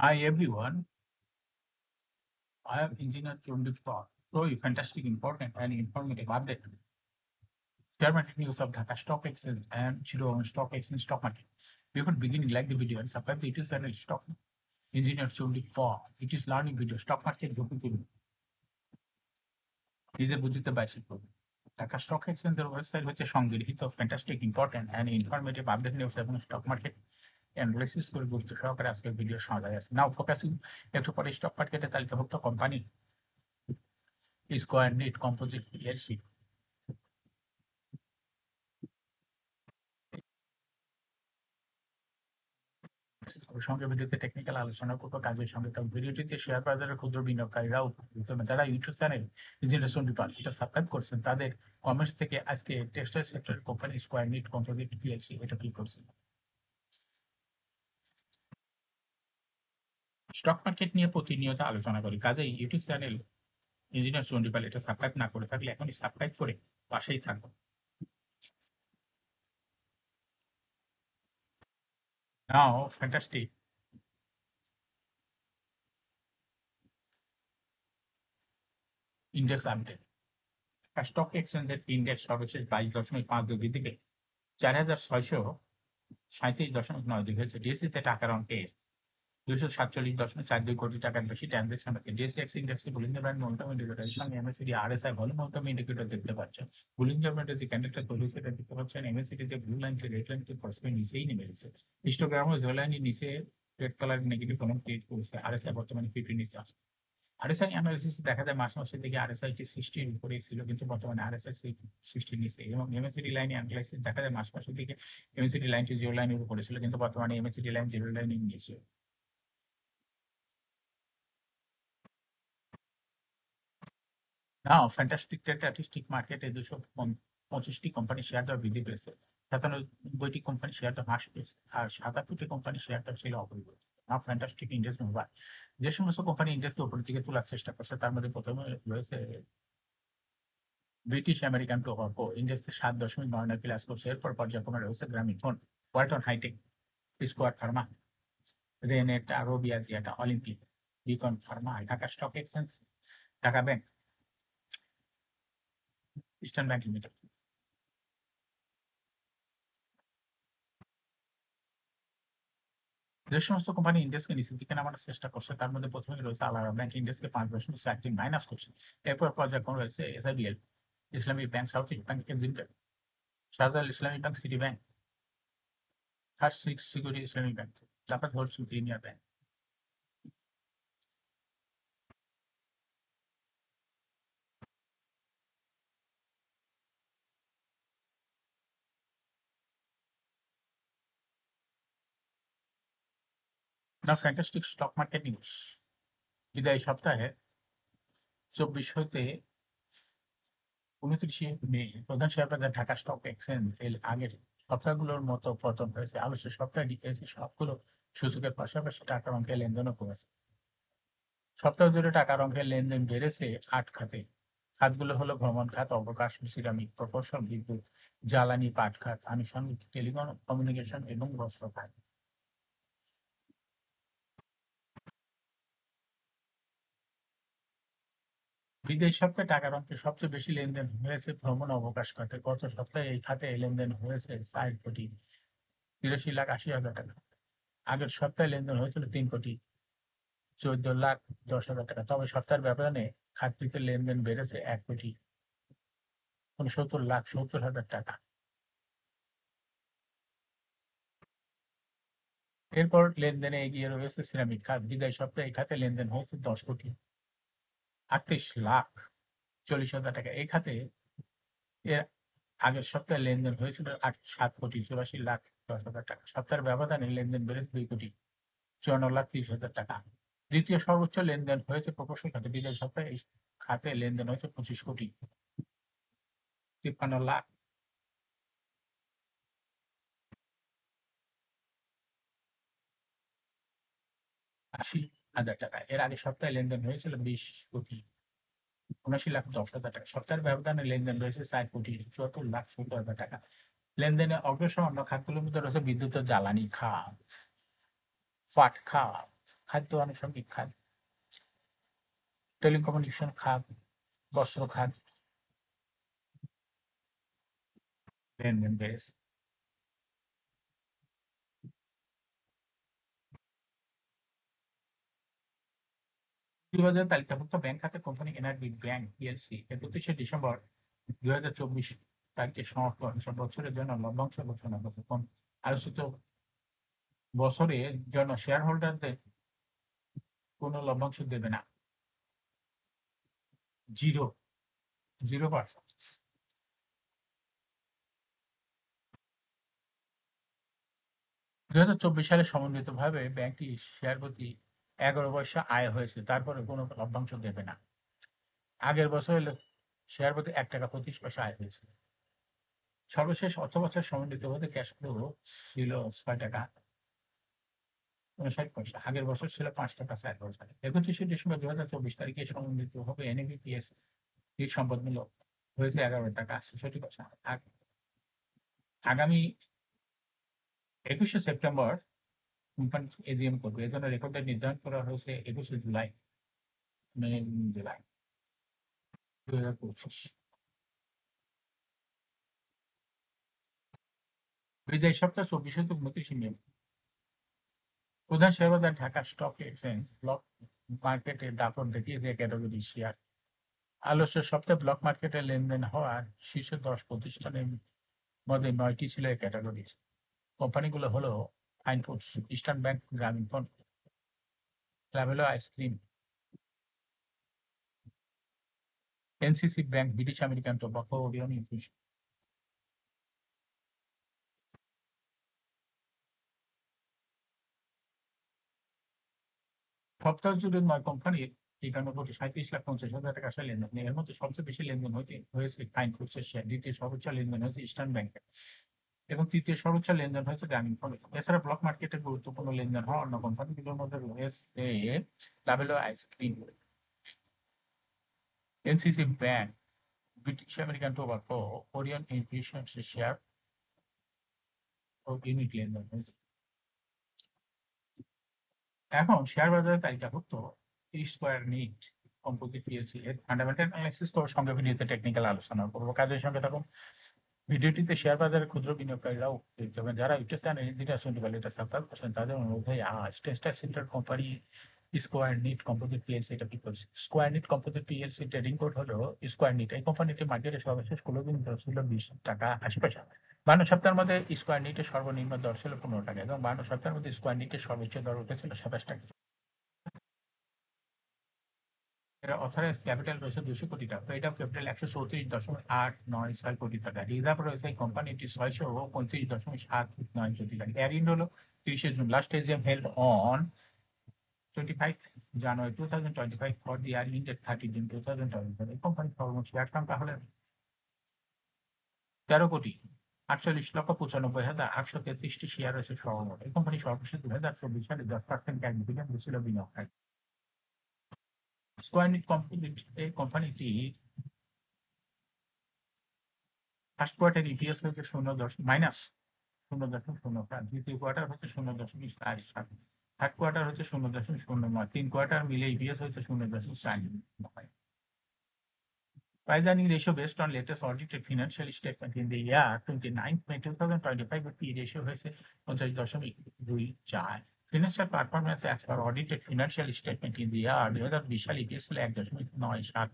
Hi everyone, I am Engineer Chundip Kaur. So, a fantastic, important, and informative update. Share market news of Dhaka Stock Exchange and Chittagong Stock Exchange stock market. Before beginning, like the video and subscribe to YouTube channel Stock Engineer Chundip Kaur. It is learning video stock market ঝুঁকি তুলুন নিজে বুঝতে বাইসিকল Dhaka stock এক্সচেঞ্জের website হচ্ছে সংগৃহীত fantastic important and informative update news এবং stock market analysis করে গুরুত্ব সহকারে আজকের ভিডিও শোনা যায় নাও ফোকাসিং একটু পরে স্টক মার্কেটে তালিকাভুক্ত company square knit composite PLC সঙ্গে ভিডিওতে টেকনিক্যাল আলোচনা করবো কাজের সঙ্গে তো ভিডিওটিতে শেয়ার বাজারের ক্ষুদ্র বিনিয়োগকারীরাও যারা ইউটিউব চ্যানেল ইনভেস্টমেন্ট ডিপার্ট এটা সাবস্ক্রাইব করছেন তাদের কমেন্টস থেকে আজকে টেক্সটাইল সেক্টরের company square knit composite PLC এটা ক্লিক করছেন স্টক মার্কেট নিয়ে প্রতিনিয়ত আলোচনা করি কাজে ইউটিউব চ্যানেল ইঞ্জিনিয়ার চন্ডিপাল এটা সাবস্ক্রাইব না করে থাকলে এখনই সাবস্ক্রাইব করে পাশেই থাকবো নাও ফ্যান্টাস্টিক ইন্ডেক্স আপডেট স্টক এক্সচেঞ্জের ইন্ডেক্স সর্বশেষ 22.52 বৃদ্ধি পেয়ে 4,637.92 হয়েছে ডিএসসিতে টাকার অঙ্কে 247.42 টাকার বেশি ট্রানজাকশন হচ্ছে ডিএসসি এক্স ইন্ডেক্সে বুলিঞ্জার ব্র্যান্ড মোমেন্টাম ইন্ডিকেটরের সঙ্গে MACD RSI volume momentum indicator দেখতে পাচ্ছেন বুলিঞ্জার ব্র্যান্ডের যে ক্যান্ডেলটা তৈরি সেটা দেখতে পাচ্ছেন এমএসিডি যে ব্লু লাইনটি রেড লাইনটি পরস্পর নিচেই নেমে গেছে হিস্টোগ্রামও যে লাইনের নিচে রেড কালার নেগেটিভ কোনো ক্রিয়েট করেছে আরএসআই বর্তমানে 50 নিচে আছে আরএসআই অ্যানালিসিস দেখা যায় মাসের দিকে আরএসআই 60 উপরেই ছিল কিন্তু বর্তমানে আরএসআই 60 নিচে এবং এমএসিডি লাইন অ্যানালাইসিস দেখা যায় মাসের দিকে এমএসিডি লাইনটি জিরো লাইনের উপরে ছিল কিন্তু বর্তমানে এমএসিডি লাইন জিরো লাইনের নিচে নাও ফ্যান্টাস্টিক স্ট্যাটিস্টিক মার্কেটে 225টি কোম্পানি শেয়ার দর বৃদ্ধি পেয়েছে 97টি কোম্পানি শেয়ার দর হ্রাস পেয়েছে আর 77টি কোম্পানি শেয়ার দর ছিল অপরিবর্তিত নাও ফ্যান্টাস্টিক ইন্ডেক্স মোবাইল যে সমস্ত কোম্পানি ইন্ডেক্সকে উপরের দিকে তোলার চেষ্টা করছে তার মধ্যে প্রথমে রয়েছে ব্রিটিশ আমেরিকান টোবাকো ইন্ডেক্সে 7.99 প্লাস করছে এরপর পর্যায়ক্রমে রয়েছে Grameenphone Walton hi tech Square Pharma Renata রোবিয়া জিয়াটা Olympic Beacon Pharma Dhaka stock exchange Dhaka bank Eastern Bank Limited যে সমস্ত কোম্পানি ইন্ডেক্সকে নিচের দিকে নামানোর চেষ্টা করছে তার মধ্যে প্রথমে রয়েছে আলাদা ব্যাংক ইন্ডেক্সকে 5.4 মাইনাস করছে এরপর পর্যায়ক্রমে রয়েছে এসআইবিএল ইসলামী ব্যাংক সাউথ ব্যাংক এক্সিমটেক শাহজালাল ইসলামী bank city bank first security ইসলামী ব্যাংক লাফাত হোলসু প্রিমিয়ার ব্যাংক না ফ্যান্টাস্টিক স্টক মার্কেট নিউজ বিদায় সপ্তাহে 24 হতে 29শে মে প্রধান শেয়ার বাজার ঢাকা স্টক এক্সচেঞ্জ এর আগের সপ্তাহগুলোর মতো পতন হয়েছে আলোচ্য সপ্তাহে ডিএসসি সবগুলো সূচকের পাশাপাশি টাকার অঙ্কের লেনদেনও কমেছে সপ্তাহ জুড়ে টাকার অঙ্কের লেনদেন বেড়েছে 8 খাতে খাতগুলো হলো ভ্রমণ খাত অবকাশ সিরামিক প্রকৌশল বিদ্যুৎ জ্বালানি পাট খাত আনুষঙ্গিক টেলিকম কমিউনিকেশন এবং বস্ত্র খাত বিদেশ সপ্তাহে টাকার অঙ্কে সবচেয়ে বেশি লেনদেন হয়েছে ভ্রমণ অবকাশ খাতে গত সপ্তাহে এই খাতে লেনদেন হয়েছে 4,83,80,000 টাকা আগের সপ্তাহে লেনদেন হয়েছিল 3,14,10,000 টাকা তবে সপ্তাহের ব্যবধানে খাতটিতে লেনদেন বেড়েছে 1,69,70,70,000 টাকা এরপর লেনদেনে এগিয়ে রয়েছে সিরামিক খাত বিদায় সপ্তাহে এই খাতে লেনদেন হয়েছে 10,38,40,000 টাকা এই খাতে এর আগের সপ্তাহে লেনদেন হয়েছিল 7,84,10,10,000 টাকা সপ্তাহের ব্যবধানে লেনদেন বেড়েছে 2,54,30,000 টাকা দ্বিতীয় সর্বোচ্চ লেনদেন হয়েছে প্রকৌশল খাতে বিদায় সপ্তাহে এই খাতে লেনদেন হয়েছে 25,80,000 টাকা এর আগের সপ্তাহে লেনদেন হয়েছিল 20,79,10,000 টাকা সপ্তাহের ব্যবধানে লেনদেন রয়েছে 4,74,70,000 টাকা লেনদেনে অগ্রসর অন্য খাতগুলোর মধ্যে রয়েছে বিদ্যুৎ ও জ্বালানি খাত পাট খাত খাদ্য আনুষঙ্গিক খাত, টেলিকমিউনিকেশন খাত, বস্ত্র খাত লেনদেন বেড়েছে। 2000 তালিকাভুক্ত ব্যাংক খাতে কোম্পানি এনআরবি ব্যাংক পিএলসি 31শে ডিসেম্বর 2024 তারিখে সমাপ্ত বছরের জন্য লভ্যাংশ ঘোষণা করেছে। আলোচিত বছরের জন্য শেয়ার হোল্ডারদের কোনো লভ্যাংশ দেবে না, 0%। 2024 সালে সমন্বিতভাবে ব্যাংকটি শেয়ার প্রতি 11 পয়সা আয় হয়েছে, তারপরে কোনো লভ্যাংশ দেবে না। আগের বছর শেয়ার প্রতি 1 টাকা 25 পয়সা আয় হয়েছে। সর্বশেষ অর্থবছর সমন্বিতভাবে ক্যাশ ফ্লো ছিল 6 টাকা 59 পয়সা, আগের বছর ছিল 5 টাকা 4 পয়সা। 31শে ডিসেম্বর 2024 তারিখে সমন্বিতভাবে এনএবিপিএস এর সম্পদ মূল্য হয়েছে 11 টাকা 66 পয়সা। আগামী 21শে সেপ্টেম্বর কোম্পানি এজিএম করবে, এজন্য রেকর্ড ডেট নির্ধারণ করা হয়েছে 21শে জুলাই 2025। বিদায় সপ্তাহ 2429 মে প্রধান শেয়ার বাজার ঢাকা স্টক এক্সচেঞ্জ ব্লক মার্কেটে দাপট দেখিয়েছে ক্যাটাগরি শেয়ার। আলোচ্য সপ্তাহে ব্লক মার্কেটে লেনদেন হওয়া শীর্ষ 10 প্রতিষ্ঠানের মধ্যে 9টি ছিল এই ক্যাটাগরির। কোম্পানিগুলো হলো fine foods, eastern bank, Grameen phone, ক্লাবেলো ice cream, NCC bank, British American Tobacco, Orion Infusion. সপ্তাহ জুড়ে 9 কোম্পানির 51,37,50,000 টাকা আসলে লেনদেন। এর মধ্যে সবচেয়ে বেশি লেনদেন হয়েছে ফাইন ফুডসের শেয়ার, দ্বিতীয় সর্বোচ্চ লেনদেন হয়েছে ইস্টার্ন ব্যাংকে এবং তৃতীয় সর্বোচ্চ লেনদেন হয়েছে গ্রামীণ ফোনে। এছাড়া ব্লক মার্কেটে গুরুত্বপূর্ণ লেনদেন হওয়া অন্য কোম্পানিগুলোর মধ্যে রয়েছে লাবেলো ice cream, NCC bank, British American Tobacco, Orion Infusion share ও ইউনিট লেনদেন হয়েছে। এখন শেয়ার বাজারে তালিকাভুক্ত স্কয়ার নিট কম্পোজিট পিএলসি এর ফান্ডামেন্টাল অ্যানালাইসিস ও সঙ্গে ভিডিওতে টেকনিক্যাল আলোচনা করবো। কাজের সঙ্গে থাকুন। ভিডিওটিতে শেয়ার বাজারের ক্ষুদ্র বিনিয়োগকারীরাও দেখতে পাবেন। যারা ইউটিউব চ্যানেল যেটা শুনতে পারেন এটা সাবস্ক্রাইব করছেন, তাদের অনুরোধ হয় আজ টেস্টার সেন্টার company square knit composite PLC এটা কি করছে। Square knit composite PLC trading code হলো স্কয়ার নিট। এই কোম্পানিটি মার্কেটে সর্বশেষ ক্লোজিং দর ছিল 20 টাকা 80 পয়সা। 52 সপ্তাহের মধ্যে স্কয়ার নিটের সর্বনিম্ন দর ছিল 15 টাকা এবং 52 সপ্তাহের মধ্যে স্কয়ার নিটের সর্বোচ্চ দর উঠেছিল 27 টাকা। এর অথরাইজ ক্যাপিটাল রয়েছে 200 কোটি টাকা, পেইড আপ ক্যাপিটাল 134.896 কোটি টাকা, রিজার্ভ রয়েছে এই কোম্পানিটি 635.7৯ কোটি টাকা। এর ইন্ড হলো 30শে June. Last AGM held on 25 January 2025 for the year ended 30 June 2025। এই কোম্পানির সর্বমোট শেয়ার সংখ্যা হলে 13,48,95,833টি শেয়ার রয়েছে সর্বমোট। এই কোম্পানি সর্বশেষ 2024 সালে 10% ক্যাশ ডিভিডেন্ড দিয়েছিল বিনিয়োগকারী। স্কয়ার নিট কম্পোজিট এই কোম্পানিটি ফার্স্ট কোয়ার্টার ইপিএস হয়েছে -0.05, দ্বিতীয় কোয়ার্টার হচ্ছে 0.47, থার্ড কোয়ার্টার হচ্ছে 0.09, 3 কোয়ার্টার মিলে ইপিএস হচ্ছে 0.49। Price earning ratio based on latest audited financial statement in the year 29th May 2025, P ratio হয়েছে 50.24। Financial performance as per audited financial statement in the year 2020 সালে EPS ছিল 1.97,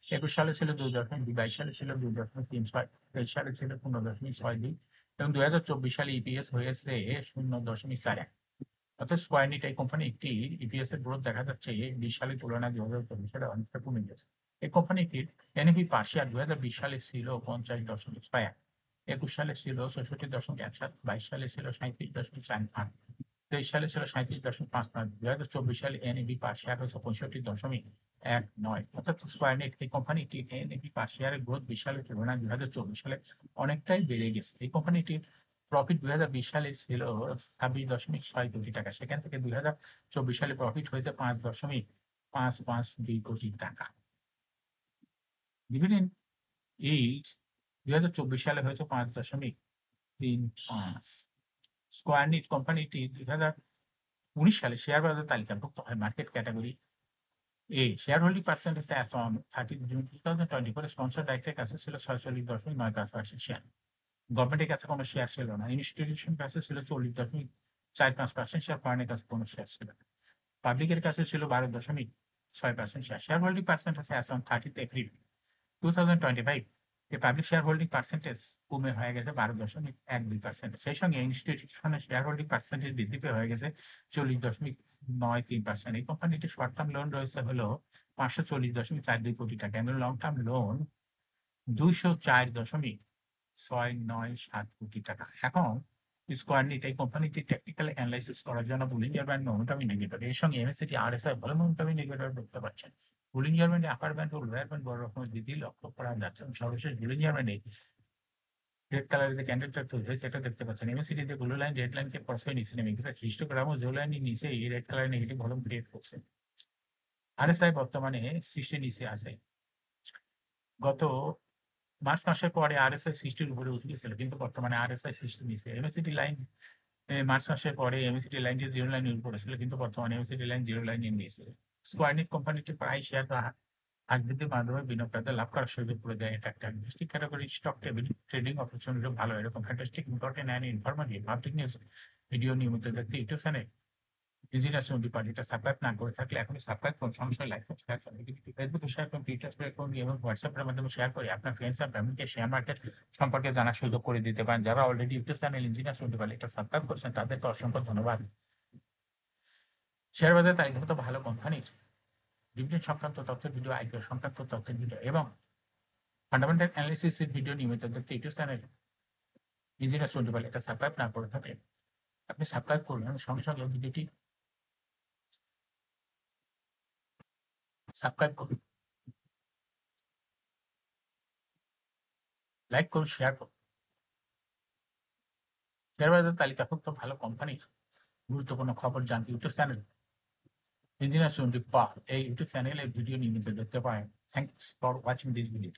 21 সালে ছিল 2.2, 22 সালে ছিল 2.36, 23 সালে ছিল 0.62 এবং 2024 সালে ইপিএস হয়েছে 0.41। অর্থাৎ স্কয়ার নিট এই কোম্পানি একটি ইপিএস এর গ্রোথ দেখা যাচ্ছে 20 সালের তুলনায় 2024 সালে অনেকটা কমে গেছে। এই কোম্পানিটির এনএভি পার শেয়ার 2020 সালে ছিল 50.61, 21 সালে ছিল 66.17, 22 সালে ছিল 37.48, 23 সালে ছিল 37.59, 2024 সালে এনএভি পার শেয়ার হচ্ছে 65.19। অর্থাৎ স্কয়ার নিট এই কোম্পানিটি এনএভি পার শেয়ারের গ্রোথ 20 সালের তুলনায় 2024 সালে অনেকটাই বেড়ে গেছে। এই কোম্পানিটির প্রফিট 2020 সালে ছিল 26.6 কোটি টাকা, সেখান থেকে 2024 সালে প্রফিট হয়েছে 5.552 কোটি টাকা। ডিভিডেন্ড ইল্ড 2024 সালে হয়েছে 5.35। স্কয়ার নিট কোম্পানিটি 19 সালে শেয়ার বাজার তালিকাভুক্ত হয় market category A. Share holding percentage as on 30 June 2024 sponsor ডাইরেক্টরের কাছে ছিল 46.95% শেয়ার। গভর্নমেন্টের কাছে কোনো শেয়ার ছিল না। ইনস্টিটিউশন কাছে ছিল 40.45% শেয়ার। ফরেনের কাছে কোনো শেয়ার ছিল না। পাবলিকের কাছে ছিল 12.6% share. Share holding percentage as on 30 April 2025 a public share holding percentage কমে হয়ে গেছে 12.12%। সেই সঙ্গে ইনস্টিটিউশনের শেয়ার হোল্ডিং পার্সেন্টেজ বৃদ্ধি পেয়ে হয়ে গেছে 40.93%। এই কোম্পানিটির শর্ট টার্ম লোন রয়েছে হলো 540.42 কোটি টাকা এবং লং টার্ম লোন 204.697 কোটি টাকা। এখন স্কয়ারনিট এই কোম্পানিটির টেকনিক্যাল অ্যানালাইসিস করার জন্য বুলিঞ্জার ব্যান্ড মোমেন্টাম ইন্ডিকেটর এর সঙ্গে এমএসসিডি আরএসআই ভালো মোমেন্টাম ইন্ডিকেটর দেখতে পাচ্ছেন। বুলিঞ্জার ব্যান্ডে আপার ব্যান্ড ও লোয়ার ব্যান্ড বড় রকমের বৃদ্ধি লক্ষ্য করা যাচ্ছে এবং সর্বশেষ বুলিঞ্জার ব্যান্ডে রেড কালারের যে ক্যান্ডেলটা তৈরি হয়েছে এটা দেখতে পাচ্ছেন। এমএসসিডি তে ব্লু লাইন রেড লাইনকে ক্রসে নিচে নেমে গেছে। হিস্টোগ্রাম ও জো লাইনের নিচে এই রেড কালারের নেগেটিভ ভলিউম ক্রিয়েট করছে। আরএসআই বর্তমানে 60 নিচে আছে। গত মার্চ মাসের পরে আরএসআই 60 এর উপরে উঠে গেছিল, কিন্তু বর্তমানে আরএসআই 60 নিচে। এমএসসিডি লাইন মার্চ মাসের পরে এমএসসিডি লাইনটি জিরো লাইনের উপরে ছিল, কিন্তু বর্তমানে এমএসসিডি লাইন জিরো লাইনের নিচে। স্কয়ারনিট কোম্পানিটি প্রায় শেয়ার হার বৃদ্ধির মাধ্যমে বিনিয়োগকারীদের লাভ করার সুযোগ করে দেয়। এটা একটা industry category stock trading opportunity ভালো। এরকম fantastic important and informative public news video নিয়মিত দেখতে ইউটিউব চ্যানেল ডিজিটাল ডিপার্টমেন্টটা সাবস্ক্রাইব না করে থাকলে এখনই সাবস্ক্রাইব করুন। সঙ্গে লাইক করুন, শেয়ার করুন। ফেসবুকে শেয়ার করুন, টুইটার করুন এবং হোয়াটসঅ্যাপের মাধ্যমে শেয়ার করে আপনার ফ্রেন্ডস আর ফ্যামিলিকে শেয়ার মার্কেট সম্পর্কে জানার সুযোগ করে দিতে পারেন। যারা অলরেডি ইউটিউব চ্যানেল ইঞ্জিনিয়ার শুনতে পারলে এটা সাবস্ক্রাইব করছেন তাদেরকে অসংখ্য ধন্যবাদ। শেয়ার বাজার তালিকাভুক্ত ভালো কোম্পানির ডিভিডেন্ড সংক্রান্ত তথ্যের ভিডিও, আইপিও সংক্রান্ত তথ্যের ভিডিও এবং ফান্ডামেন্টাল অ্যানালিসিসের ভিডিও নিয়মিত দেখতে ইউটিউব চ্যানেল ইঞ্জিনিয়ার শুনতে পারলে এটা সাবস্ক্রাইব না করে থাকলে আপনি সাবস্ক্রাইব করুন এবং সঙ্গে সঙ্গে ভিডিওটি সাবস্ক্রাইব করুন, লাইক করুন, শেয়ার করুন। শেয়ার বাজার তালিকাভুক্ত ভালো কোম্পানির গুরুত্বপূর্ণ খবর জানতে ইউটিউব চ্যানেল ইঞ্জিনিয়ার শুনতে এই ইউটিউব চ্যানেলের ভিডিও নিয়মিত দেখতে পারেন। Thanks for watching this video.